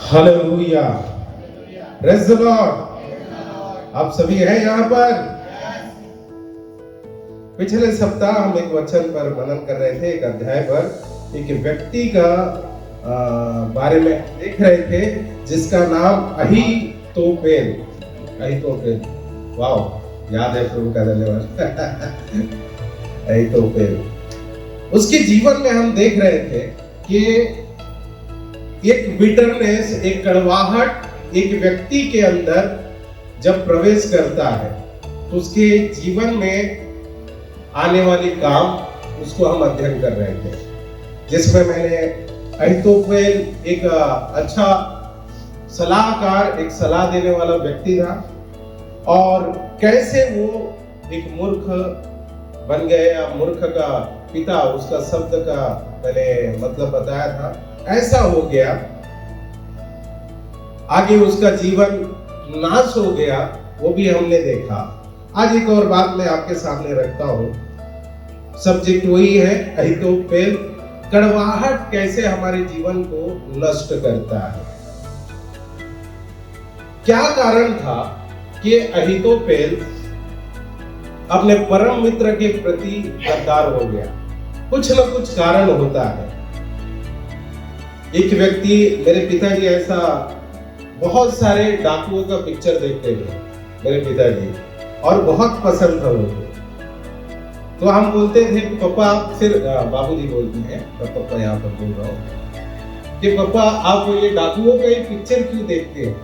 Hallelujah, praise the Lord. आप सभी हैं यहाँ पर। पिछले सप्ताह हम एक वचन पर मनन कर रहे थे, एक अध्याय पर एक व्यक्ति का बारे में देख रहे थे जिसका नाम अहीतोपेल। अहीतोपेल, वाह, याद है, प्रभु का धन्यवाद। अहीतोपेल, उसके जीवन में हम देख रहे थे कि एक बिटरनेस, एक कड़वाहट एक व्यक्ति के अंदर जब प्रवेश करता है तो उसके जीवन में आने वाली काम उसको हम अध्ययन कर रहे थे, जिसमें मैंने अहीतोपेल एक अच्छा सलाहकार, एक सलाह देने वाला व्यक्ति था और कैसे वो एक मूर्ख बन गए या मूर्ख का पिता, उसका शब्द का मैंने मतलब बताया था। ऐसा हो गया, आगे उसका जीवन नाश हो गया, वो भी हमने देखा। आज एक और बात मैं आपके सामने रखता हूं। सब्जेक्ट वही है, अहीतोपेल, कड़वाहट कैसे हमारे जीवन को नष्ट करता है। क्या कारण था कि अहीतोपेल अपने परम मित्र के प्रति गद्दार हो गया? कुछ न कुछ कारण होता है। एक व्यक्ति, मेरे पिताजी ऐसा बहुत सारे डाकुओं का पिक्चर देखते थे, मेरे पिताजी, और बहुत पसंद था उनको। तो हम बोलते थे पापा, फिर बाबूजी बोलते हैं, तो पापा यहाँ पर बोल रहा हूँ कि पापा आप ये डाकुओं का ये पिक्चर क्यों देखते हैं?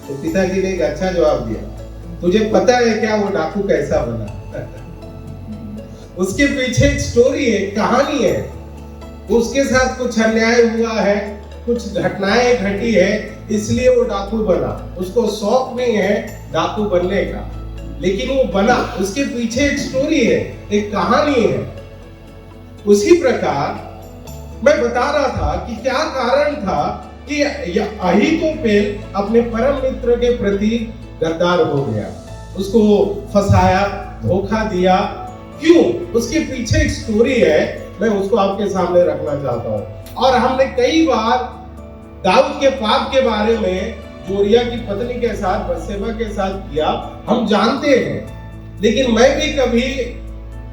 तो पिताजी ने एक अच्छा जवाब दिया, तुझे पता है क्या वो डाकू कैसा बना? उसके पीछे एक स्टोरी है, कहानी है। उसके साथ कुछ अन्याय हुआ है, कुछ घटनाएं घटी है, इसलिए वो डाकू बना। उसको शौक नहीं है डाकू बनने का, लेकिन वो बना। उसके पीछे एक स्टोरी है, एक कहानी है। उसी प्रकार मैं बता रहा था कि क्या कारण था कि अहीतोपेल अपने परम मित्र के प्रति गद्दार हो गया, उसको फंसाया, धोखा दिया। क्यों? उसके पीछे एक स्टोरी है, मैं उसको आपके सामने रखना चाहता हूं। और हमने कई बार दाऊद के पाप के बारे में, जो उरिय्याह की पत्नी के साथ, बत्शेबा के साथ किया, हम जानते हैं। लेकिन मैं भी कभी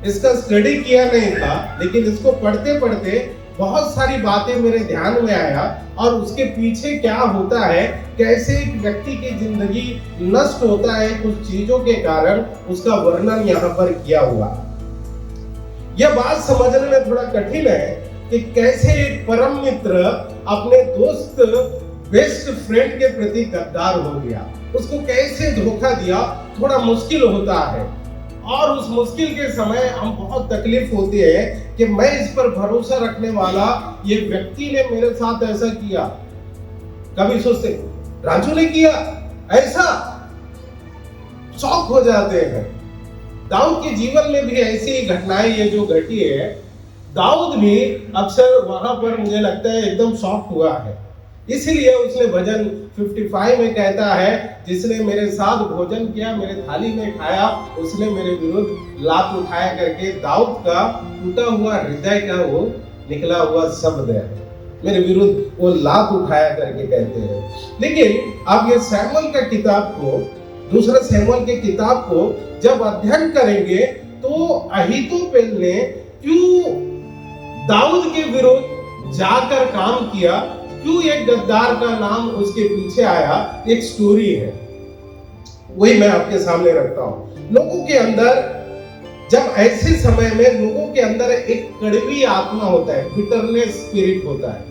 इसका स्टडी किया नहीं था, लेकिन इसको पढ़ते पढ़ते बहुत सारी बातें मेरे ध्यान में आया और उसके पीछे क्या होता है, कैसे एक व्यक्ति की जिंदगी नष्ट होता है कुछ चीजों के कारण, उसका वर्णन यहाँ पर किया हुआ। यह बात समझने में थोड़ा कठिन है कि कैसे एक परम मित्र अपने दोस्त, बेस्ट फ्रेंड के प्रति गद्दार हो गया, उसको कैसे धोखा दिया। थोड़ा मुश्किल होता है और उस मुश्किल के समय हम बहुत तकलीफ होती है कि मैं इस पर भरोसा रखने वाला ये व्यक्ति ने मेरे साथ ऐसा किया। कभी सोचते राजू ने किया ऐसा, शौक हो जाते हैं। दाऊद के जीवन में भी ऐसी घटनाएं ये जो घटी है, दाऊद भी अक्सर वहां पर मुझे लगता है एकदम शॉक हुआ है। इसलिए उसने भजन 55 में कहता है, जिसने मेरे साथ भोजन किया, मेरे थाली में खाया, उसने मेरे विरुद्ध लात उठाया करके दाऊद का टूटा हुआ हृदय का वो निकला हुआ शब्द है, मेरे विरुद्ध वो लात उठाया करके कहते हैं। लेकिन आप ये शमूएल का किताब को, दूसरा शमूएल के किताब को जब अध्ययन करेंगे तो अहीतोपेल ने क्यों दाऊद के विरुद्ध जाकर काम किया, क्यों एक गद्दार का नाम उसके पीछे आया, एक स्टोरी है, वही मैं आपके सामने रखता हूं। लोगों के अंदर जब ऐसे समय में लोगों के अंदर एक कड़वी आत्मा होता है, बिटरनेस स्पिरिट होता है।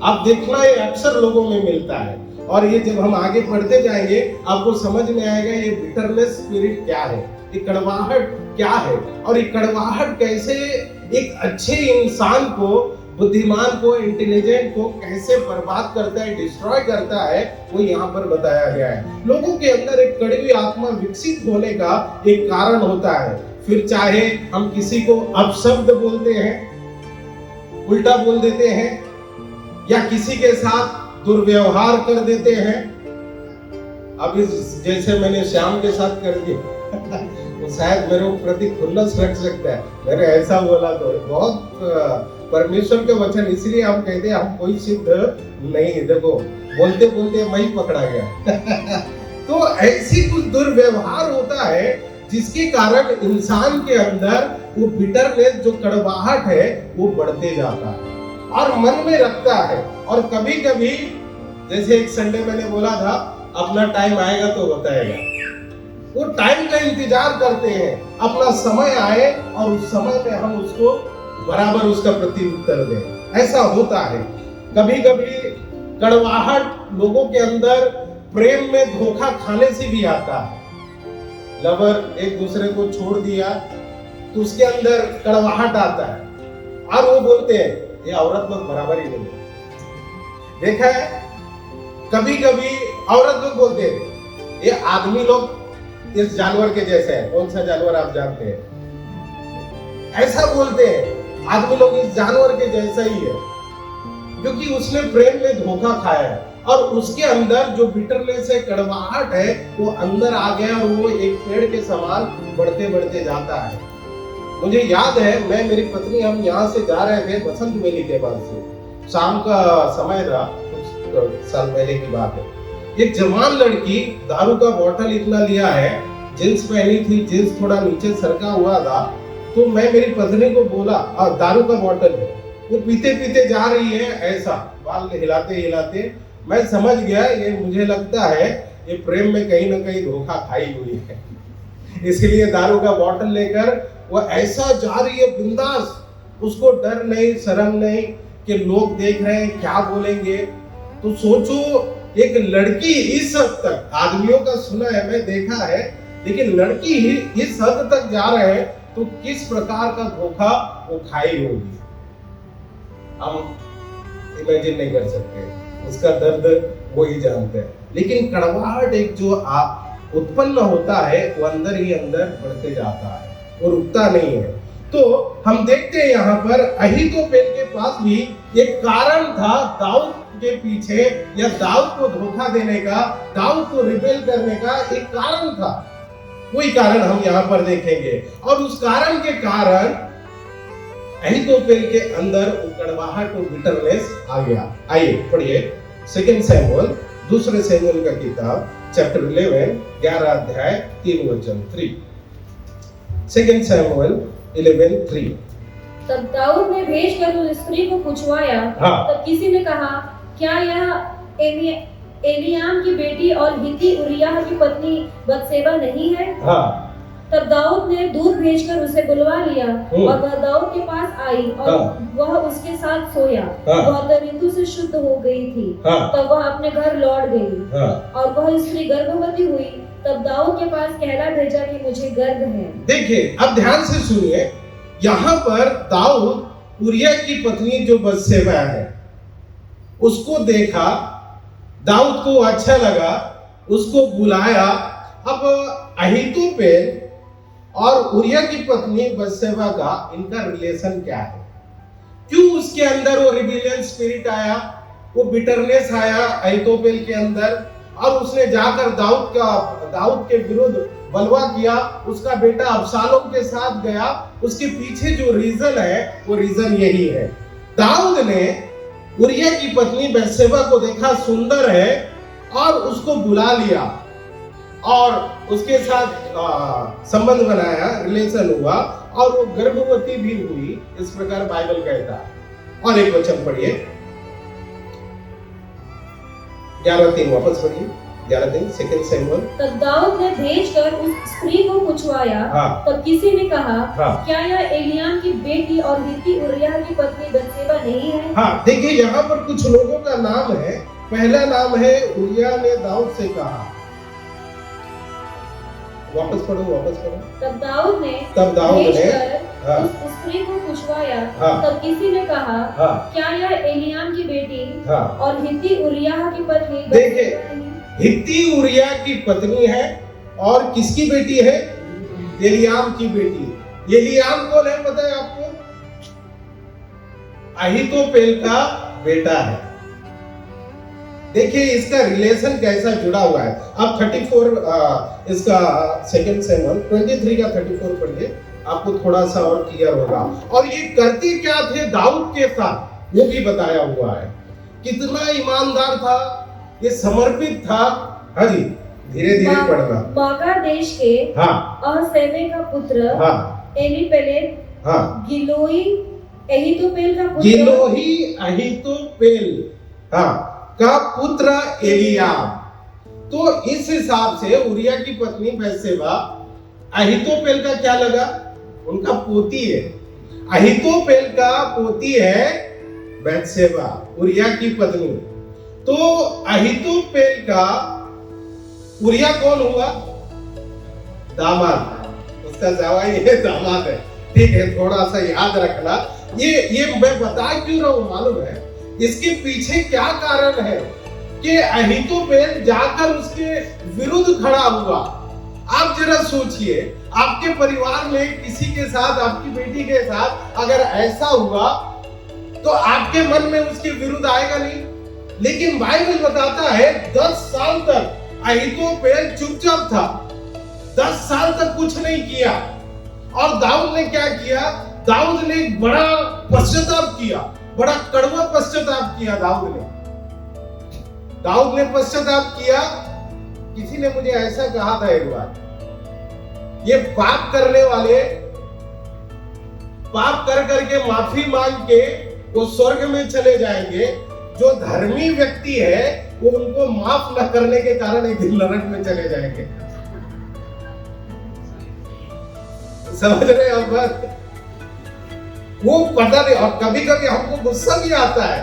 आप देखना ये अक्सर लोगों में मिलता है और ये जब हम आगे पढ़ते जाएंगे आपको समझ में आएगा ये बिटरनेस स्पिरिट क्या है, ये कड़वाहट क्या है और ये कड़वाहट कैसे एक अच्छे इंसान को, बुद्धिमान को, इंटेलिजेंट को कैसे बर्बाद करता है, डिस्ट्रॉय करता है, वो यहाँ पर बताया गया है। लोगों के अंदर एक कड़वी आत्मा विकसित होने का एक कारण होता है। फिर चाहे हम किसी को अपशब्द बोलते हैं, उल्टा बोल देते हैं, या किसी के साथ दुर्व्यवहार कर देते हैं। अब जैसे मैंने श्याम के साथ कर दिया वो शायद मेरे प्रति खुन्नस रख सकता है, मैंने ऐसा बोला तो बहुत परमेश्वर के वचन, इसलिए हम कहते हैं हम कोई सिद्ध नहीं। देखो बोलते बोलते मैं ही पकड़ा गया तो ऐसी कुछ दुर्व्यवहार होता है जिसके कारण इंसान के अंदर वो बिटरनेस, जो कड़वाहट है, वो बढ़ते जाता है और मन में रखता है। और कभी कभी जैसे एक संडे मैंने बोला था, अपना टाइम आएगा तो बताएगा, वो टाइम का इंतजार करते हैं, अपना समय आए और उस समय में हम उसको बराबर उसका प्रत्युत्तर दें। ऐसा होता है। कभी कभी कड़वाहट लोगों के अंदर प्रेम में धोखा खाने से भी आता है। लवर एक दूसरे को छोड़ दिया तो उसके अंदर कड़वाहट आता है और वो बोलते हैं ये औरत लोग बराबर ही नहीं है। देखा है, कभी कभी औरत लोग बोलते हैं ये आदमी लोग इस जानवर के जैसे हैं। कौन सा जानवर आप जानते हैं? ऐसा बोलते हैं, आदमी लोग इस जानवर के जैसा ही है, क्योंकि उसने प्रेम में धोखा खाया है और उसके अंदर जो बिटरनेस है, कड़वाहट है, वो अंदर आ गया और वो एक पेड़ के समान बढ़ते बढ़ते जाता है। मुझे याद है, मैं मेरी पत्नी, हम यहाँ से जा रहे थे बसंत मेले के बाद से, शाम का समय था, कुछ साल पहले की बात है। एक जवान लड़की दारू का बोतल इतना लिया है, जींस पहनी थी, जींस थोड़ा नीचे सरका हुआ था, तो मैं मेरी पत्नी को बोला दारू का बोतल है, वो पीते पीते जा रही है, ऐसा बाल हिलाते हिलाते। मैं समझ गया, ये मुझे लगता है ये प्रेम में कहीं ना कहीं धोखा खाई हुई है, इसलिए दारू का बोतल लेकर वो ऐसा जा रही है बिंदास, उसको डर नहीं, शर्म नहीं कि लोग देख रहे हैं क्या बोलेंगे। तो सोचो, एक लड़की इस हद तक, आदमियों का सुना है, मैं देखा है, लेकिन लड़की ही इस हद तक जा रहे हैं तो किस प्रकार का धोखा वो खाई होगी, हम इमेजिन नहीं कर सकते। उसका दर्द वो ही जानते हैं। लेकिन कड़वाहट एक जो आप उत्पन्न होता है, वो अंदर ही अंदर बढ़ते जाता है, वो रुकता नहीं है। तो हम देखते हैं यहाँ पर अहीतोपेल के पास भी एक कारण था दाऊद के पीछे, या दाऊद को धोखा देने का, दाऊद को रिबेल करने का एक कारण था। वही कारण हम यहाँ पर देखेंगे और उस कारण के कारण अहीतोपेल के अंदर कड़वाहट और बिटरनेस आ गया। आइए पढ़िए 2 शमूएल, दूसरे शमूएल का किताब, चैप्टर 11, 11 अध्याय 3 वचन 3। 2 शमूएल 11:3। तब दाऊद ने भेजकर उस स्त्री को पूछवाया। तब किसी ने कहा, क्या यह एलियाम की बेटी और हित्ती उरिय्याह की पत्नी बत्शेबा नहीं है? तब दाऊद ने दूत भेजकर उसे बुलवा लिया और वह दाऊद के पास आई और वह उसके साथ सोया। वह तो ऋतु से शुद्ध हो गई थी। तब वह अपने घर लौट गई और वह स्त्री गर्भवती हुई। तब दाऊद के पास कहला भेजा कि मुझे गर्भ है। देखिए, अब ध्यान से सुनिए, यहाँ पर दाऊद उरिय्याह की पत्नी जो बत्शेबा है उसको देखा, दाऊद को अच्छा लगा, उसको बुलाया। अब अहीतोपेल और उरिय्याह की पत्नी बत्शेबा का इनका रिलेशन क्या है? क्यों उसके अंदर वो रिबेलियन स्पिरिट आया, वो बिटरनेस आया अहीतोपेल के अंदर, और उसने जाकर दाऊद के विरुद्ध बलवा किया, उसका बेटा अबशालोम के साथ गया। उसके पीछे जो रीजन है वो रीजन यही है। दाऊद ने उरिय्याह की पत्नी बत्शेबा को देखा, सुंदर है, और उसको बुला लिया और उसके साथ संबंध बनाया, रिलेशन हुआ और वो गर्भवती भी हुई, इस प्रकार बाइबल कहता है। और एक वचन पढ़िए 11:3, वापस पढ़िए 11:3, 2 शमूएल। तब दाऊद ने भेजकर उस स्त्री को पूछवाया। तब किसी ने कहा, क्या यह एलियाम की बेटी और हित्ती उरिय्याह की पत्नी बत्शेबा नहीं है? देखिए, यहाँ पर कुछ लोगों का नाम है। पहला नाम है, उरिय्याह ने दाऊद से कहा, वापस पढ़ो। तब दाऊद ने उस स्त्री को पूछवाया। तब किसी ने कहा, क्या यह एलियाम की बेटी और हित्ती उरिय्याह की पत्नी? देखिए, हित्ती उरिय्याह की पत्नी है और किसकी बेटी है? एलियाम की बेटी। एलियाम कौन है पता है आपको? अहीतोपेल का बेटा है। देखिए इसका रिलेशन कैसा जुड़ा हुआ है। अब 34 इसका सेकंड सैमुएल 23 का 34 पढ़िए, आपको थोड़ा सा और क्लियर होगा। और ये करते क्या थे दाऊद के साथ वो भी बताया हुआ है। कितना ईमानदार था, ये समर्पित था। हाँ जी, धीरे धीरे पढ़ना। माका देश के अहसेमे का पुत्र एलीपेलेत, गिलोही अहीतोपेल का पुत्र, गिलोही अहीतोपेल का पुत्र एलीयाब। तो इस हिसाब से उरिया की पत्नी बैतशेबा अहीतोपेल का क्या लगा? उनका पोती है। अहीतोपेल का पोती है बैतशेबा, उरिया की पत्नी। तो अहीतोपेल का उरिया कौन हुआ? दामाद, उसका जवाई है, दामाद है। ठीक है, थोड़ा सा याद रखना। ये मैं बता क्यों रहा हूं मालूम है? इसके पीछे क्या कारण है कि अहीतोपेल जाकर उसके विरुद्ध खड़ा हुआ। आप जरा सोचिए, आपके परिवार में किसी के साथ, आपकी बेटी के साथ अगर ऐसा हुआ तो आपके मन में उसके विरुद्ध आएगा नहीं। लेकिन बाइबल बताता है 10 साल तक अहीतोपेल चुपचाप था, 10 साल तक कुछ नहीं किया। और दाऊद ने क्या किया? दाऊद ने एक बड़ा पश्चाताप किया, बड़ा कड़वा पश्चाताप किया। दाऊद ने पश्चाताप किया। किसी ने मुझे ऐसा कहा था एक बार, ये पाप करने वाले पाप कर करके माफी मांग के वो स्वर्ग में चले जाएंगे, जो धर्मी व्यक्ति है वो उनको माफ न करने के कारण एक दिन नरक में चले जाएंगे। समझ रहे हैं आप? वो पता नहीं, और कभी कभी हमको गुस्सा भी आता है,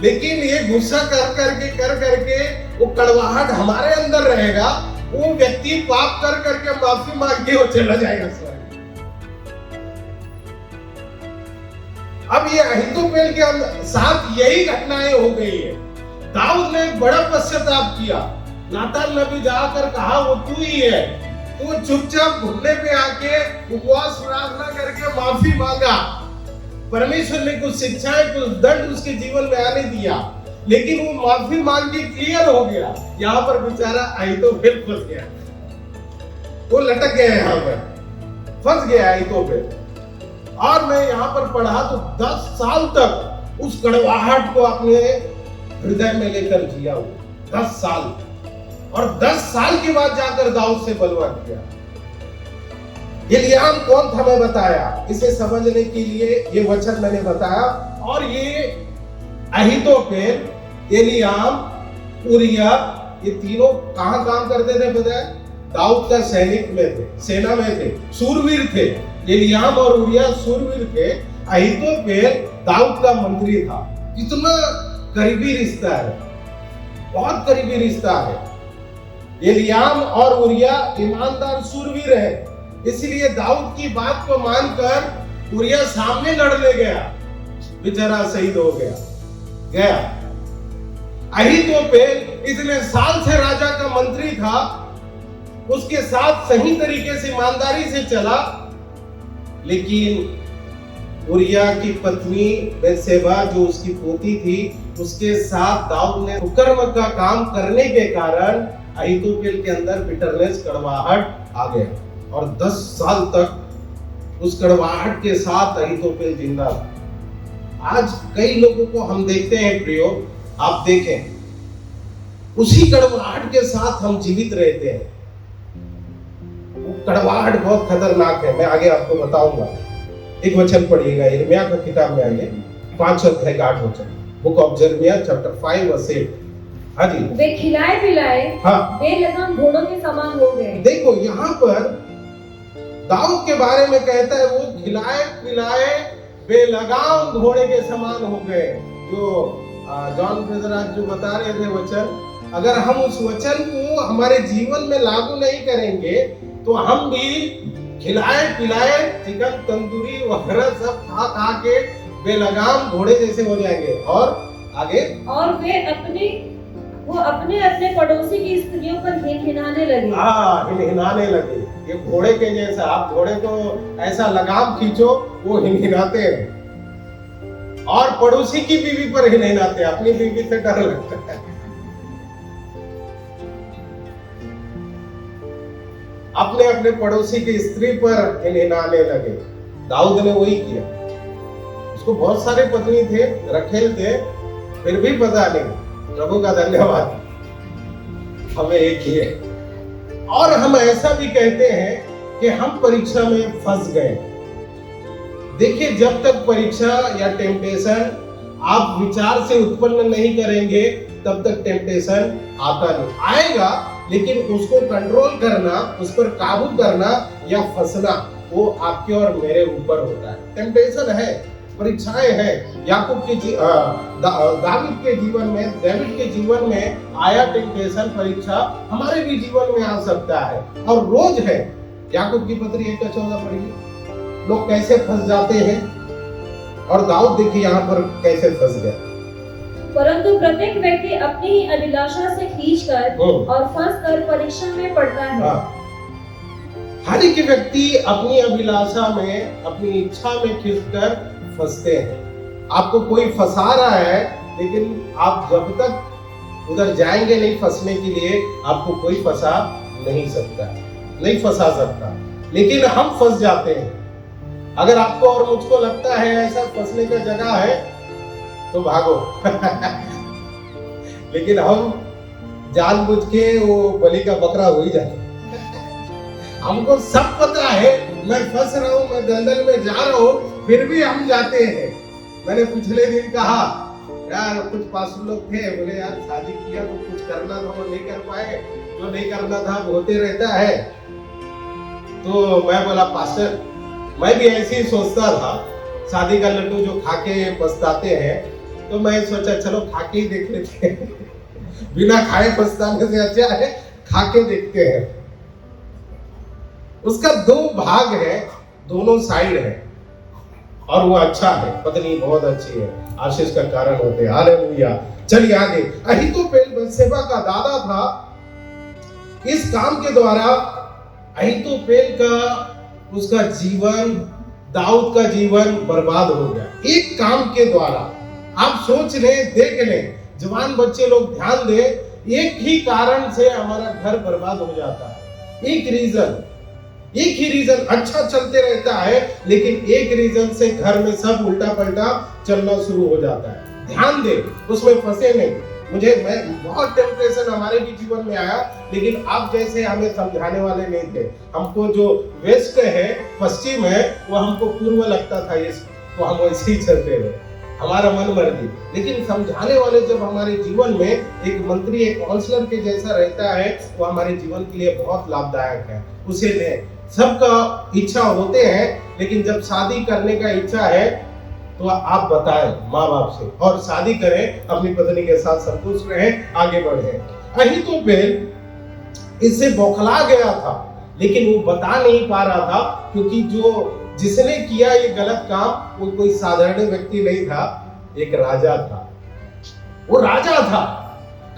लेकिन ये गुस्सा कर करके वो कड़वाहट हमारे अंदर रहेगा। वो व्यक्ति पाप कर करके माफी मांग के वो चला जाएगा स्वर्ग। अब ये अहीतोपेल के साथ यही घटनाएं हो गई है। दाऊद ने एक बड़ा पश्चाताप किया। नातान नबी जाकर कहा वो तू ही है। तो चुपचाप घुटने पे आके उपवास प्रार्थना करके माफी मांगा। परमेश्वर ने कुछ शिक्षाएं, कुछ दंड उसके जीवन में आने दिया, लेकिन वो माफी मांग के क्लियर हो गया। यहाँ पर बेचारा अहीतोपेल फंस गया, वो लटक गया, यहाँ पर फंस गया अहीतोपेल। और मैं यहाँ पर पढ़ा तो 10 साल तक उस कड़वाहट को अपने हृदय में लेकर जिया वो, 10 साल। और 10 साल के बाद जाकर दाऊद से बलवा किया। एलीयाम कौन था मैं बताया, इसे समझने के लिए ये वचन मैंने बताया। और ये अहीतोपेल, एलीयाम, उरिया, ये तीनों कहां काम करते थे पता है? दाऊद का सैनिक में थे, सेना में थे, सूरवीर थे। एलीयाम और उरिया सूरवीर थे। अहीतोपेल दाऊद का मंत्री था। इतना करीबी रिश्ता है, बहुत करीबी रिश्ता है। एलीयाम और उरिया ईमानदार सूरवीर है, इसलिए दाऊद की बात को मानकर उरिया सामने लड़ने गया, बेचारा शहीद हो गया। अहीतोपेल इतने साल से राजा का मंत्री था, उसके साथ सही तरीके से ईमानदारी से चला, लेकिन उरिया की पत्नी बैतशेबा जो उसकी पोती थी, उसके साथ दाऊद ने कुकर्म का काम करने के कारण अहीतोपेल के अंदर बिटरनेस, कड़वाहट आ गया। और 10 साल तक उस कड़वाहट के साथ अहीतोपेल जिंदा था। आज कई लोगों को हम देखते हैं प्रियो, आप देखें, उसी कड़वाहट के साथ हम जीवित रहते हैं। वो कड़वाहट बहुत खतरनाक है, मैं आगे आपको बताऊंगा। एक वचन पढ़िएगा, यिर्मयाह की किताब में आइए, 5 अध्याय का 8 वचन, बुक ऑफ यिर्मयाह चैप्टर 5 वर्स 8। हाँ जी, वे खिलाए पिलाए बेलगाम घोड़ों के समान हो गए। देखो यहाँ पर दाऊद के बारे में कहता है वो खिलाए पिलाए बेलगाम घोड़े के समान हो गए। जो जॉन ब्रदर आज जो बता रहे थे वचन, अगर हम उस वचन को हमारे जीवन में लागू नहीं करेंगे तो हम भी खिलाए पिलाए चिकन तंदूरी वगैरह सब खा के बेलगाम घोड़े जैसे हो जाएंगे। और आगे, और वो अपने पड़ोसी की स्त्रियों पर हिनहिनाने लगे। हिनहिनाने लगे। ये घोड़े के जैसा, आप घोड़े को ऐसा लगाम खींचो वो हिनहिनाते हैं। और पड़ोसी की बीवी पर ही नहीं नाते, अपनी बीवी से डर लगता है। अपने अपने पड़ोसी की स्त्री पर इन्हें लगे। दाऊद ने वही किया। उसको बहुत सारे पत्नी थे, रखेल थे, फिर भी पता नहीं, प्रभु का धन्यवाद, हमें एक ही है। और हम ऐसा भी कहते हैं कि हम परीक्षा में फंस गए। देखिए, जब तक परीक्षा या टेम्पटेशन आप विचार से उत्पन्न नहीं करेंगे, तब तक टेम्पटेशन आता नहीं। आएगा, लेकिन उसको कंट्रोल करना, उस पर काबू करना या फंसना, वो आपके और मेरे ऊपर होता है। टेम्पटेशन है, परीक्षाएं हैं। याकूब के दावीद के जीवन में, डेविड के जीवन में आया टेम्पटेशन, परीक्षा हमारे भी जीवन में आ सकता है और रोज है। याकूब की पत्री 1:14 पढ़िए, लोग कैसे फंस जाते हैं। और दाऊद देखिए यहाँ पर कैसे फंस गए। परंतु प्रत्येक व्यक्ति अपनी ही अभिलाषा से खींचकर और फंसकर परीक्षा में पड़ता है। हर एक व्यक्ति अपनी अभिलाषा में, अपनी इच्छा में खींचकर फंसते हैं। आपको कोई फंसा रहा है, लेकिन आप जब तक उधर जाएंगे नहीं फंसने के लिए, आपको कोई फंसा नहीं सकता, नहीं फंसा सकता। लेकिन हम फंस जाते हैं। अगर आपको और मुझको लगता है ऐसा फंसने का जगह है, तो भागो। लेकिन हम जानबूझ के वो बलि का बकरा हो ही जाते। हमको सब पता है मैं फंस रहा हूँ, मैं दलदल में जा रहा हूँ, फिर भी हम जाते हैं। मैंने पिछले दिन कहा, यार कुछ पास्टर लोग थे, बोले यार शादी किया तो कुछ करना था, वो नहीं कर पाए, जो नहीं करना था वो होते रहता है। तो मैं बोला पास्टर, मैं भी ऐसे ही सोचता था, शादी का लड्डू जो खा के पछताते हैं, तो मैं सोचा चलो खा के ही देख लेते हैं। बिना खाए पछताने से अच्छा है खा के देखते हैं। उसका दो भाग है, दोनों साइड है, और वो अच्छा है। पत्नी बहुत अच्छी है, आशीष का कारण होते हैं। हालेलुया। चलिए आगे। अहीतोपेल बत्शेबा का दादा था। इस काम के द्वारा अहीतोपेल का, उसका जीवन, दाऊद का जीवन बर्बाद हो गया। एक काम के द्वारा। आप सोच लें, देख लें, जवान बच्चे लोग ध्यान दें, एक ही कारण से हमारा घर बर्बाद हो जाता है। एक ही रीजन अच्छा चलते रहता है, लेकिन एक रीजन से घर में सब उल्टा पलटा चलना शुरू हो जाता है। ध्यान दे, उसमें फंसे नहीं। मैं बहुत टेम्पटेशन हमारे भी जीवन में आया, लेकिन आप जैसे हमें समझाने वाले नहीं थे। हमको जो वेस्ट है, पश्चिम है, वो हमको पूर्व लगता था, तो हम वैसे ही चलते रहे, हमारा मन मर्जी। लेकिन समझाने वाले जब हमारे जीवन में एक मंत्री, एक काउंसलर के जैसा रहता है, वो हमारे जीवन के लिए बहुत लाभदायक है। उसे लें। सबका इच्छा होते हैं, लेकिन जब शादी करने का इच्छा है तो आप बताएं माँ बाप से, और शादी करें, अपनी पत्नी के साथ संतुष्ट रहें, आगे बढ़ें। अहीतोपेल इससे बौखला गया था, लेकिन वो बता नहीं पा रहा था, क्योंकि जिसने किया ये गलत काम, वो कोई साधारण व्यक्ति नहीं था, एक राजा था। वो राजा था।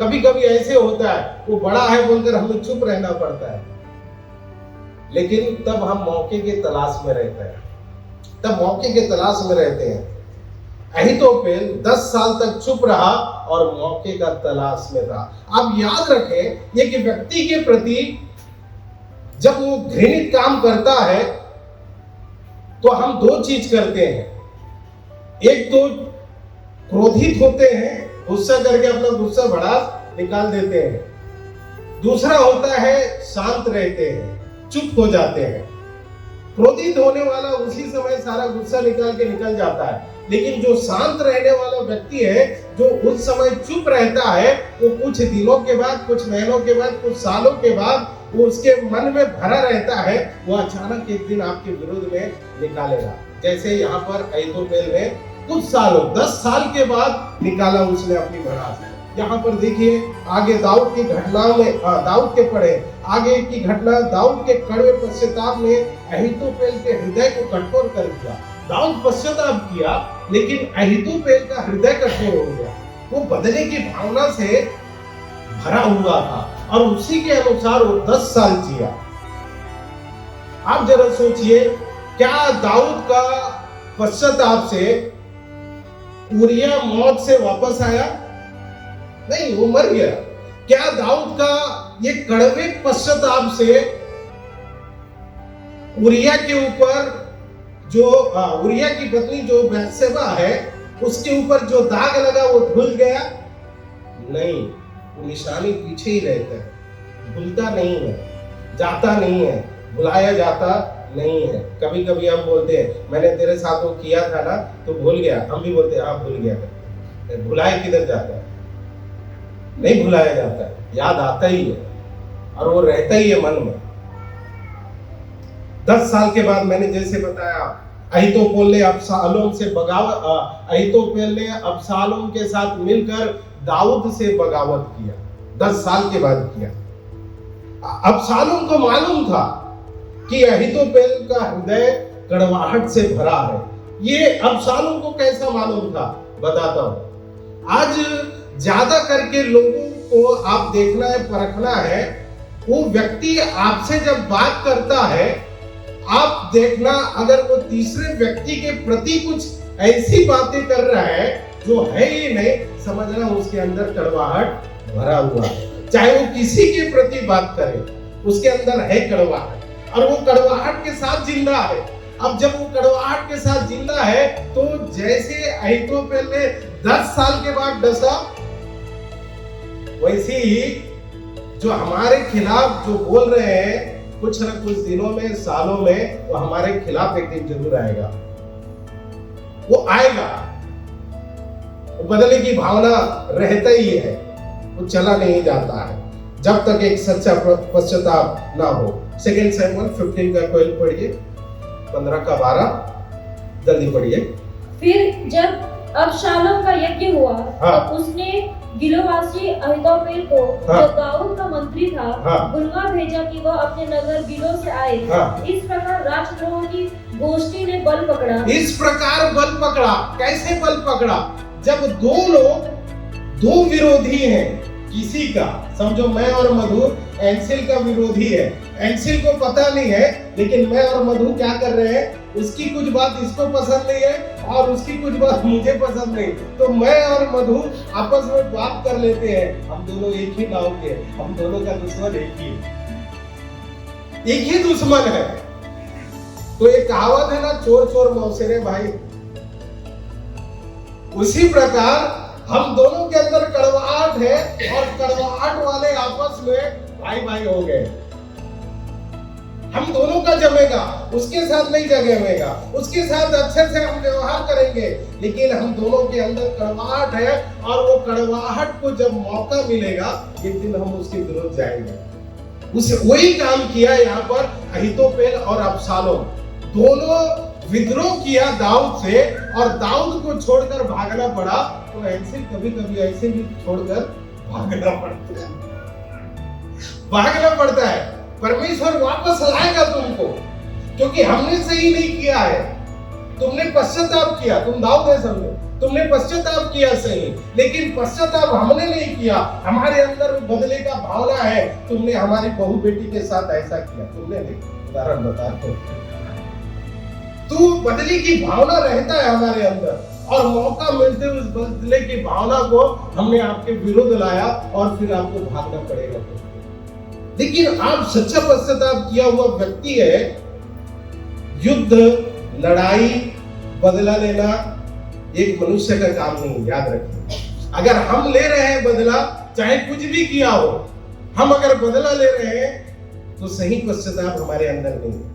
कभी कभी ऐसे होता है, वो बड़ा है बोलकर हमें चुप रहना पड़ता है, लेकिन तब हम मौके के तलाश में रहते हैं, अहीतोपेल 10 साल तक चुप रहा और मौके का तलाश में था। आप याद रखें, एक व्यक्ति के प्रति जब वो घृणित काम करता है, तो हम दो चीज करते हैं। एक तो क्रोधित होते हैं, गुस्सा करके अपना गुस्सा भड़ास निकाल देते हैं। दूसरा होता है शांत रहते हैं, चुप हो जाते हैं। क्रोधित होने वाला उसी समय सारा गुस्सा निकल जाता है, लेकिन जो शांत रहने वाला व्यक्ति है, जो उस समय चुप रहता है, वो कुछ दिनों के बाद, कुछ महीनों के बाद, कुछ सालों के बाद, वो उसके मन में भरा रहता है, वो अचानक एक दिन आपके विरोध में निकालेगा। जैसे यहाँ पर अहीतोपेल ने कुछ सालों, 10 साल के बाद निकाला उसने अपनी भड़ास। यहाँ पर देखिए आगे दाऊद की घटनाओं में, दाऊद के पढ़े आगे की घटना, दाऊद के कड़वे पश्चाताप ने अहीतोपेल के हृदय को कठोर कर दिया। दाऊद पश्चाताप किया, लेकिन अहीतोपेल का हृदय कठोर हो गया। वो बदले की भावना से भरा हुआ था, और उसी के अनुसार वो 10 साल जिया। आप जरा सोचिए, क्या दाऊद का पश्चाताप से उरिया मौत से वापस आया? नहीं, वो मर गया। क्या दाऊद का ये कड़वे पश्चाताप से उरिया के ऊपर जो उरिया की पत्नी जो बत्शेबा है उसके ऊपर जो दाग लगा वो धुल गया? नहीं, वो निशानी पीछे ही रहता है, भूलता नहीं है, जाता नहीं है, भुलाया जाता नहीं है। कभी कभी हम बोलते हैं मैंने तेरे साथ वो किया था ना तो भूल गया, हम भी बोलते हैं हाँ भूल गया। भुलाए किधर जाता है? नहीं भुलाया जाता है, याद आता ही है और वो रहता ही है मन में। 10 साल के बाद मैंने जैसे बताया अहीतोपेल ने अबशालोम से अहीतोपेल ने अबशालोम के साथ मिलकर दाऊद से बगावत किया। 10 साल के बाद किया। अबशालोम को मालूम था कि अहीतोपेल का हृदय कड़वाहट से भरा है। ये अबशालोम को कैसा मालूम था बताता हूं। आज ज्यादा करके लोगों को आप देखना है, परखना है, वो व्यक्ति आपसे जब बात करता है आप देखना अगर वो तीसरे व्यक्ति के प्रति कुछ ऐसी बातें कर रहा है जो है ही नहीं, समझना उसके अंदर कड़वाहट भरा हुआ है। चाहे वो किसी के प्रति बात करे उसके अंदर है कड़वाहट और वो कड़वाहट के साथ जिंदा है। अब जब वो कड़वाहट के साथ जिंदा है तो जैसे अहीतोपेल ने 10 साल के बाद डसा, वैसे ही जो हमारे खिलाफ जो बोल रहे हैं कुछ न कुछ दिनों में, सालों में वो हमारे खिलाफ एक दिन जरूर आएगा। वो आएगा, वो बदले की भावना रहता ही है, वो चला नहीं जाता है जब तक एक सच्चा पश्चाताप ना हो। 2 शमूएल 15 का कोई पढ़िए, 15 का 12 जल्दी पढ़िए। फिर जब अबशालोम का यज्ञ हुआ तो उसने गिलोवासी अहीतोपेल को जो दाऊद का मंत्री था बुलवा भेजा कि वह अपने नगर गिलो से आए। इस प्रकार राजद्रोह की गोष्ठी ने बल पकड़ा। इस प्रकार बल पकड़ा। कैसे बल पकड़ा? जब दो लोग, दो विरोधी हैं किसी का, समझो मैं और मधु एंसिल का विरोधी है, एंसिल को पता नहीं है लेकिन मैं और मधु क्या कर रहे हैं, उसकी कुछ बात इसको पसंद नहीं है और उसकी कुछ बात मुझे पसंद नहीं, तो मैं और मधु आपस में बात कर लेते हैं। हम दोनों एक ही नाव के, हम दोनों का दुश्मन एक ही दुश्मन है। तो एक कहावत है ना, चोर चोर मौसेरे भाई। उसी प्रकार हम दोनों के अंदर कड़वाहट है और कड़वाहट वाले आपस में भाई भाई हो गए। हम दोनों का जमेगा, उसके साथ नहीं जमेगा, उसके साथ अच्छे से हम व्यवहार करेंगे, लेकिन हम दोनों के अंदर कड़वाहट है और वो कड़वाहट को जब मौका मिलेगा एक दिन हम उसके विरुद्ध जाएंगे। उसे वही काम किया यहाँ पर अहीतोपेल और अबशालोम, दोनों विद्रोह किया दाऊद से और दाऊद को छोड़कर भागना पड़ा। तो ऐसे कभी कभी ऐसे भी छोड़कर भागना पड़ता है। परमेश्वर वापस लाएगा तुमको, क्योंकि हमने सही नहीं किया है। तुमने पश्चाताप किया, तुम दाऊद है समझो, तुमने पश्चाताप किया सही, लेकिन पश्चाताप हमने नहीं किया। हमारे अंदर बदले का भावना है। तुमने हमारी बहू बेटी के साथ ऐसा किया, तुमने नहीं, उदाहरण बताते, तू बदले की भावना रहता है हमारे अंदर और मौका मिलते उस बदले की भावना को हमने आपके विरुद्ध लाया और फिर आपको भागना पड़ेगा। लेकिन आप सच्चा पश्चाताप किया हुआ व्यक्ति है। युद्ध, लड़ाई, बदला लेना एक मनुष्य का काम नहीं, याद रखिए। अगर हम ले रहे हैं बदला, चाहे कुछ भी किया हो, हम अगर बदला ले रहे हैं तो सही पश्चाताप हमारे अंदर नहीं है।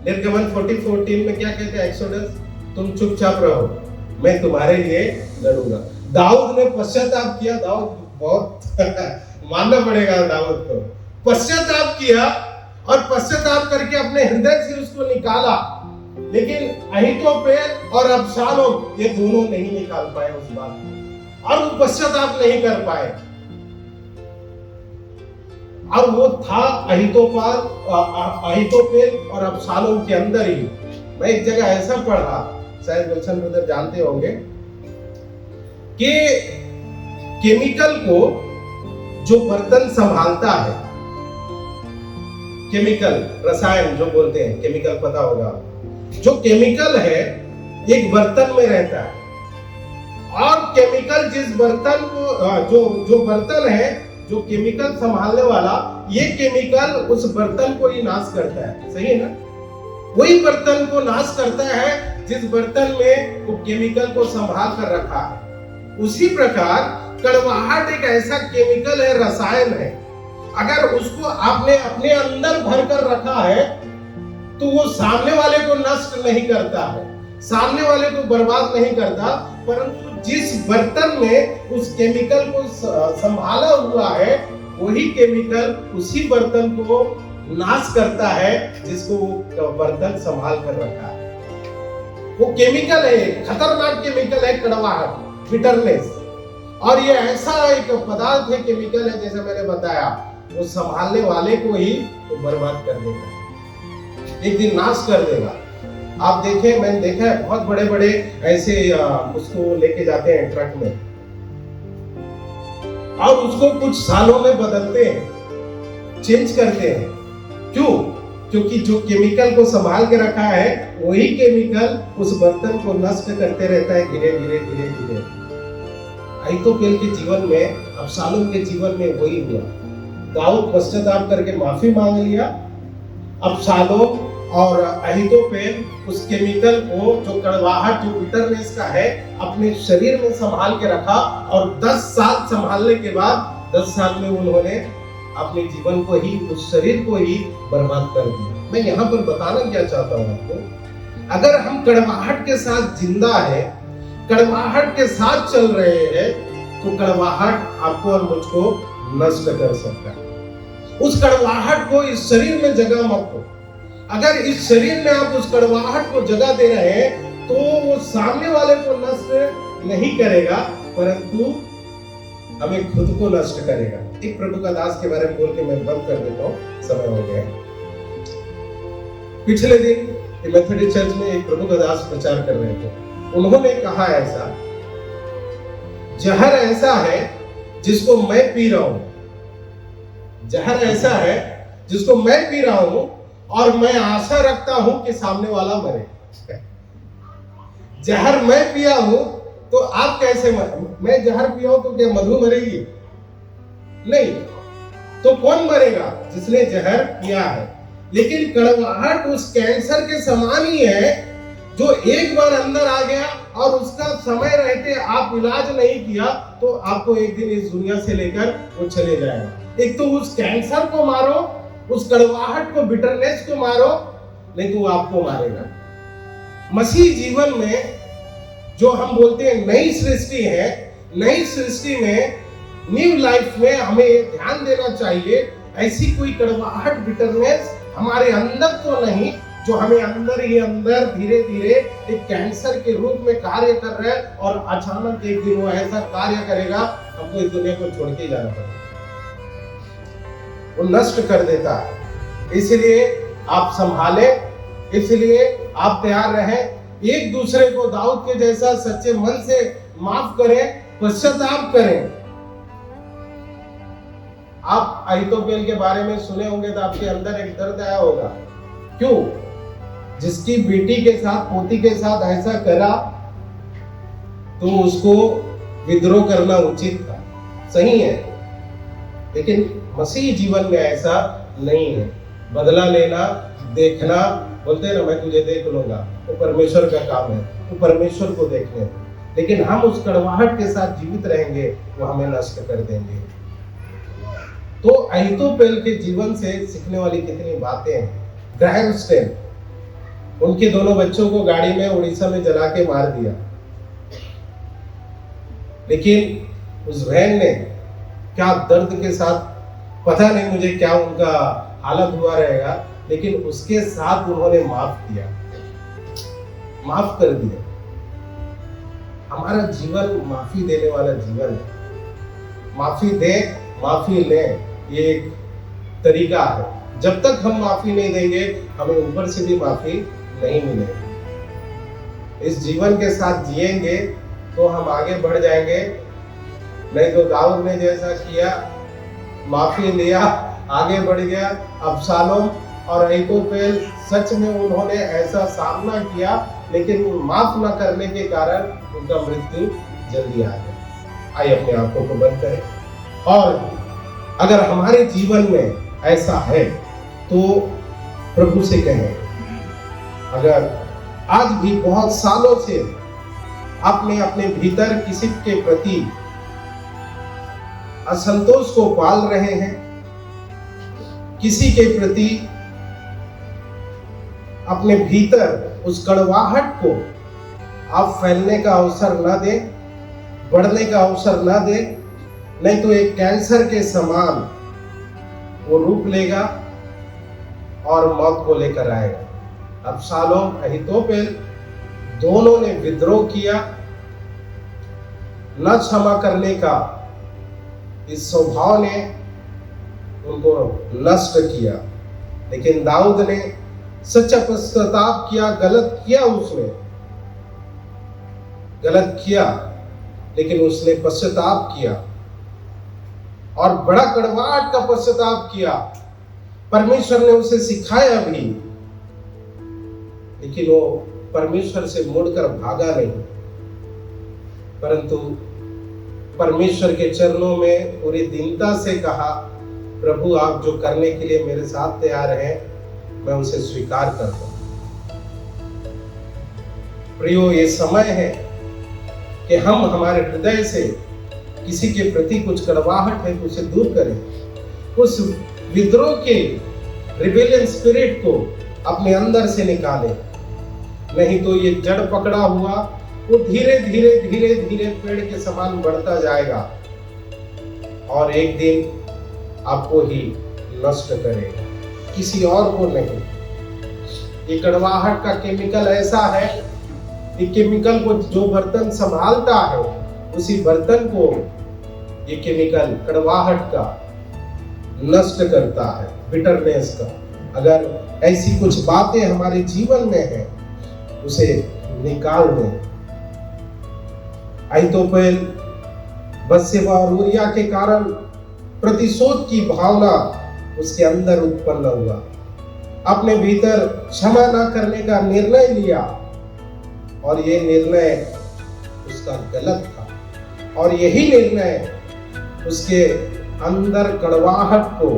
निर्गमन 40:14 में क्या कहते हैं एक्सोडस, तुम चुपचाप रहो, मैं तुम्हारे लिए लड़ूंगा। दाऊद ने पश्चाताप किया। दाऊद बहुत मानना पड़ेगा दाऊद को, पश्चाताप किया और पश्चाताप करके अपने हृदय से उसको निकाला। लेकिन अहीतोपेल और अबशालोम ये दोनों नहीं निकाल पाए उस बात को और वो पश्चाताप नहीं कर पाए। और वो था अहीतोपेल और अबशालोम के अंदर ही। मैं एक जगह ऐसा पढ़ा, शायद विल्सन ब्रदर जानते होंगे, कि केमिकल को जो बर्तन संभालता है, केमिकल, रसायन जो बोलते हैं, केमिकल पता होगा, जो केमिकल है एक बर्तन में रहता है और केमिकल जिस बर्तन को जो बर्तन है, जो केमिकल संभालने वाला, ये केमिकल उस बर्तन को ही नाश करता है। सही है ना? वही बर्तन को नाश करता है जिस बर्तन में वो केमिकल को संभाल कर रखा है। उसी प्रकार कड़वाहट एक ऐसा केमिकल है, रसायन है। अगर उसको आपने अपने अंदर भर कर रखा है तो वो सामने वाले को नष्ट नहीं करता है, सामने वाले को बर्बाद नहीं करता, परंतु जिस बर्तन में उस केमिकल को संभाला हुआ है वही केमिकल उसी बर्तन को नाश करता है जिसको वो बर्तन संभाल कर रखा है। वो केमिकल है, खतरनाक केमिकल है कड़वाहट, बिटरनेस। और ये ऐसा एक पदार्थ है, केमिकल है, जैसे मैंने बताया, वो संभालने वाले को ही वो बर्बाद कर देगा, एक दिन नाश कर देगा। आप देखें, मैंने देखा है बहुत बड़े बड़े ऐसे उसको लेके जाते हैं ट्रक में और उसको कुछ सालों में बदलते हैं, चेंज करते हैं। क्यों? क्योंकि जो केमिकल को संभाल के रखा है वही केमिकल उस बर्तन को नष्ट करते रहता है धीरे धीरे धीरे धीरे। अहीतोपेल के जीवन में, अबशालोम के जीवन में वही हुआ। दाऊद पश्चाताप करके माफी मांग लिया। अबशालोम और अहीतोपेल उस केमिकल को, जो कड़वाहट, जो बिटरनेस का है, अपने शरीर में संभाल के रखा और 10 साल संभालने के बाद 10 साल में उन्होंने अपने जीवन को ही, उस शरीर को ही बर्बाद कर दिया। मैं यहाँ पर बताना क्या चाहता हूँ आपको, अगर हम कड़वाहट के साथ जिंदा है, कड़वाहट के साथ चल रहे हैं, तो कड़वाहट आपको और मुझको नष्ट कर सकता है। उस कड़वाहट को इस शरीर में जगह मत दो। अगर इस शरीर में आप उस कड़वाहट को जगह दे रहे हैं तो वो सामने वाले को नष्ट नहीं करेगा, परंतु हमें खुद को नष्ट करेगा। एक प्रभु का दास के बारे में बोल के मैं बंद कर देता हूँ, समय हो गया। पिछले दिन मेथोडिस्ट चर्च में एक प्रभु का दास प्रचार कर रहे थे। उन्होंने कहा ऐसा, जहर ऐसा है जिसको मैं पी रहा हूं, जहर ऐसा है जिसको मैं पी रहा हूं और मैं आशा रखता हूं कि सामने वाला मरे। जहर मैं पिया हूं तो आप कैसे मरे? मैं जहर पिया हूं तो क्या मधु मरेगी? नहीं। तो कौन मरेगा? जिसने जहर पिया है। लेकिन कड़वाहट उस कैंसर के समान ही है जो एक बार अंदर आ गया और उसका समय रहते आप इलाज नहीं किया तो आपको एक दिन इस दुनिया से लेकर वो चले जाएगा। एक तो उस कैंसर को मारो, उस कड़वाहट को, बिटरनेस को मारो, नहीं तो वो आपको मारेगा। मसीह जीवन में जो हम बोलते हैं नई सृष्टि है, नई सृष्टि में, न्यू लाइफ में हमें ध्यान देना चाहिए ऐसी कोई कड़वाहट, बिटरनेस हमारे अंदर तो नहीं, जो हमें अंदर ही अंदर धीरे धीरे एक कैंसर के रूप में कार्य कर रहा है और अचानक एक दिन वो ऐसा कार्य करेगा हमको इस दुनिया को छोड़ के जाना पड़ेगा, वो नष्ट कर देता है। इसलिए आप संभाले, इसलिए आप तैयार रहें, एक दूसरे को दाऊद के जैसा सच्चे मन से माफ करें, पश्चाताप करें। आप अहीतोपेल के बारे में सुने होंगे तो आपके अंदर एक दर्द आया होगा। क्यों? जिसकी बेटी के साथ, पोती के साथ ऐसा करा तो उसको विद्रोह करना उचित था, सही है। लेकिन मसीह जीवन में ऐसा नहीं है। बदला लेना, देखना, बोलते हैं ना मैं तुझे देख लूंगा, वो परमेश्वर का काम है, वो परमेश्वर को देखने। लेकिन हम उस कड़वाहट के साथ जीवित रहेंगे, वो हमें नष्ट कर देंगे। तो अहीतोपेल के जीवन से सीखने वाली कितनी बातें हैं। ग्राहम स्टेन, उनके दोनों बच्चों को गाड़ी में उड़ीसा में जला के मार दिया, लेकिन उस बहन ने क्या दर्द के साथ, पता नहीं मुझे क्या उनका हालत हुआ रहेगा, लेकिन उसके साथ उन्होंने माफ किया, माफ कर दिया। हमारा जीवन माफी देने वाला जीवन है। माफी दे, माफी ले, ये एक तरीका है। जब तक हम माफी नहीं देंगे हमें ऊपर से भी माफी नहीं मिलेगी। इस जीवन के साथ जिएंगे तो हम आगे बढ़ जाएंगे, नहीं तो दाऊद ने जैसा किया, माफी लिया, आगे बढ़ गया। अबशालोम और अहीतोपेल सच में उन्होंने ऐसा सामना किया, लेकिन माफ न करने के कारण उनका मृत्यु जल्दी आ जाए। आइए अपने आंखों को बंद करें और अगर हमारे जीवन में ऐसा है तो प्रभु से कहें, अगर आज भी बहुत सालों से आपने अपने भीतर किसी के प्रति असंतोष को पाल रहे हैं, किसी के प्रति अपने भीतर उस कड़वाहट को आप फैलने का अवसर न दें, बढ़ने का अवसर न दें, नहीं तो एक कैंसर के समान वो रूप लेगा और मौत को लेकर आएगा। अबशालोम, अहीतोपेल दोनों ने विद्रोह किया, न क्षमा करने का इस स्वभाव ने उनको नष्ट किया, लेकिन दाऊद ने सच्चा पश्चाताप किया। गलत किया, उसने गलत किया, लेकिन उसने पश्चाताप किया और बड़ा कड़वाहट का पश्चाताप किया। परमेश्वर ने उसे सिखाया भी, लेकिन वो परमेश्वर से मुड़कर भागा नहीं, परंतु परमेश्वर के चरणों में पूरी दीनता से कहा, प्रभु आप जो करने के लिए मेरे साथ तैयार हैं, मैं उसे स्वीकार करता हूं। प्रियो, ये समय है कि हम हमारे हृदय से किसी के प्रति कुछ कड़वाहट है तो उसे दूर करें। उस विद्रोह के रिबेलियन स्पिरिट को अपने अंदर से निकालें, नहीं तो ये जड़ पकड़ा हुआ वो धीरे धीरे धीरे धीरे पेड़ के समान बढ़ता जाएगा और एक दिन आपको ही नष्ट करेगा, किसी और को नहीं। ये कड़वाहट का केमिकल ऐसा है, ये केमिकल को जो बर्तन संभालता है उसी बर्तन को ये केमिकल कड़वाहट का नष्ट करता है, बिटरनेस का। अगर ऐसी कुछ बातें हमारे जीवन में है, उसे निकाल दें। अहीतोपेल बत्शेबा और ऊरिया के कारण प्रतिशोध की भावना उसके अंदर उत्पन्न हुआ, अपने भीतर क्षमा न करने का निर्णय लिया और ये निर्णय उसका गलत था और यही निर्णय उसके अंदर कड़वाहट को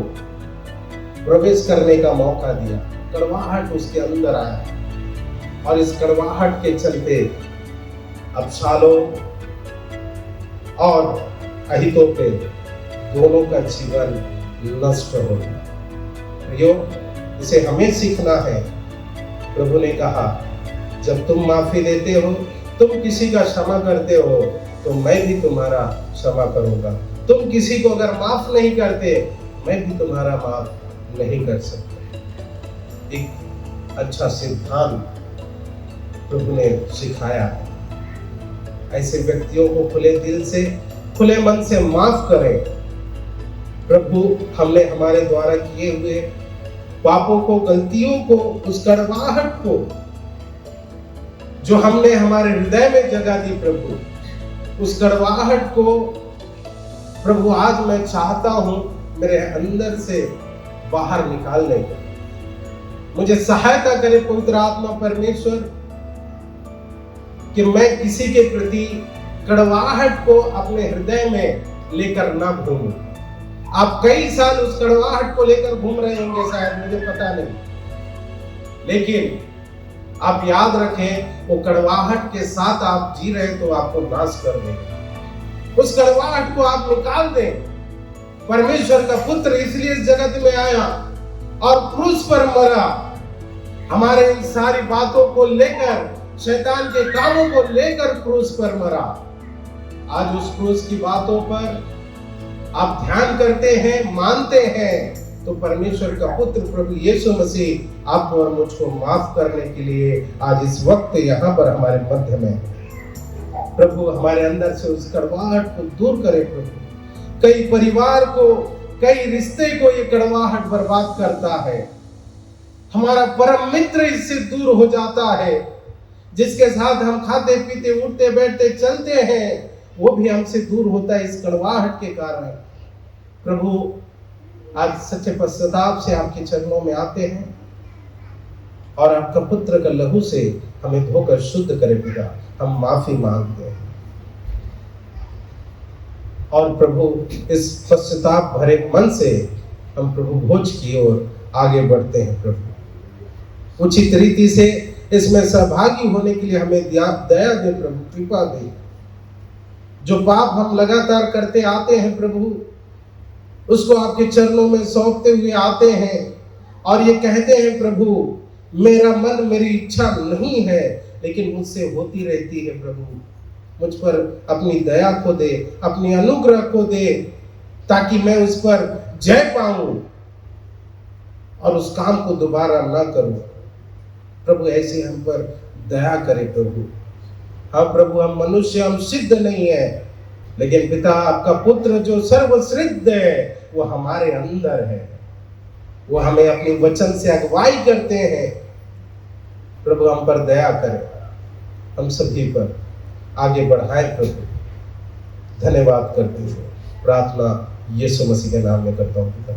प्रवेश करने का मौका दिया। कड़वाहट उसके अंदर आया और इस कड़वाहट के चलते अबशालोम और अहीतोपेल दोनों का जीवन नष्ट हो गया। इसे हमें सीखना है। प्रभु ने कहा, जब तुम माफी देते हो, तुम किसी का क्षमा करते हो, तो मैं भी तुम्हारा क्षमा करूंगा। तुम किसी को अगर माफ नहीं करते, मैं भी तुम्हारा माफ नहीं कर सकता। एक अच्छा सिद्धांत प्रभु ने सिखाया है। ऐसे व्यक्तियों को खुले दिल से, खुले मन से माफ करें। प्रभु हमने हमारे द्वारा किए हुए पापों को, गलतियों को, उस कड़वाहट को जो हमने हमारे हृदय में जगह दी, प्रभु उस कड़वाहट को प्रभु आज मैं चाहता हूं मेरे अंदर से बाहर निकालने को। मुझे सहायता करे पवित्र आत्मा परमेश्वर कि मैं किसी के प्रति कड़वाहट को अपने हृदय में लेकर ना घूमूं। आप कई साल उस कड़वाहट को लेकर घूम रहे होंगे, शायद, मुझे पता नहीं, लेकिन आप याद रखें, वो कड़वाहट के साथ आप जी रहे तो आपको नाश कर देगा। उस कड़वाहट को आप निकाल दें। परमेश्वर का पुत्र इसलिए इस जगत में आया और क्रूस पर मरा, हमारे इन सारी बातों को लेकर, शैतान के कामों को लेकर क्रूस पर मरा। आज उस क्रूस की बातों पर आप ध्यान करते हैं, मानते हैं, तो परमेश्वर का पुत्र प्रभु यीशु मसीह आपको और मुझको माफ करने के लिए आज इस वक्त यहाँ पर हमारे मध्य में। प्रभु हमारे अंदर से उस कड़वाहट को दूर करे। प्रभु कई परिवार को, कई रिश्ते को ये कड़वाहट बर्बाद करता है। हमारा परम मित्र इससे दूर हो जाता है, जिसके साथ हम खाते पीते, उठते बैठते चलते हैं, वो भी हमसे दूर होता है इस कड़वाहट के कारण। प्रभु आज सच्चे पश्चाताप से आपके चरणों में आते हैं और आपका पुत्र का लहू से हमें धोकर शुद्ध करे पिता। हम माफी मांगते हैं। और प्रभु इस पश्चाताप भरे मन से हम प्रभु भोज की ओर आगे बढ़ते हैं। प्रभु उचित रीति से इसमें सहभागी होने के लिए हमें दया दे प्रभु, कृपा दे। जो पाप हम लगातार करते आते हैं प्रभु, उसको आपके चरणों में सौंपते हुए आते हैं और ये कहते हैं प्रभु, मेरा मन, मेरी इच्छा नहीं है लेकिन मुझसे होती रहती है। प्रभु मुझ पर अपनी दया को दे, अपनी अनुग्रह को दे, ताकि मैं उस पर जय पाऊं और उस काम को दोबारा ना करूं। प्रभु ऐसे हम पर दया करे प्रभु। हाँ प्रभु, हम मनुष्य, हम सिद्ध नहीं है, लेकिन पिता आपका पुत्र जो सर्वसिद्ध है वो हमारे अंदर है। वो हमें अपने वचन से अगुवाई करते हैं। प्रभु हम पर दया करें, हम सभी पर आगे बढ़ाए प्रभु। धन्यवाद करते हुए प्रार्थना यीशु मसीह के नाम में करता हूँ पिता।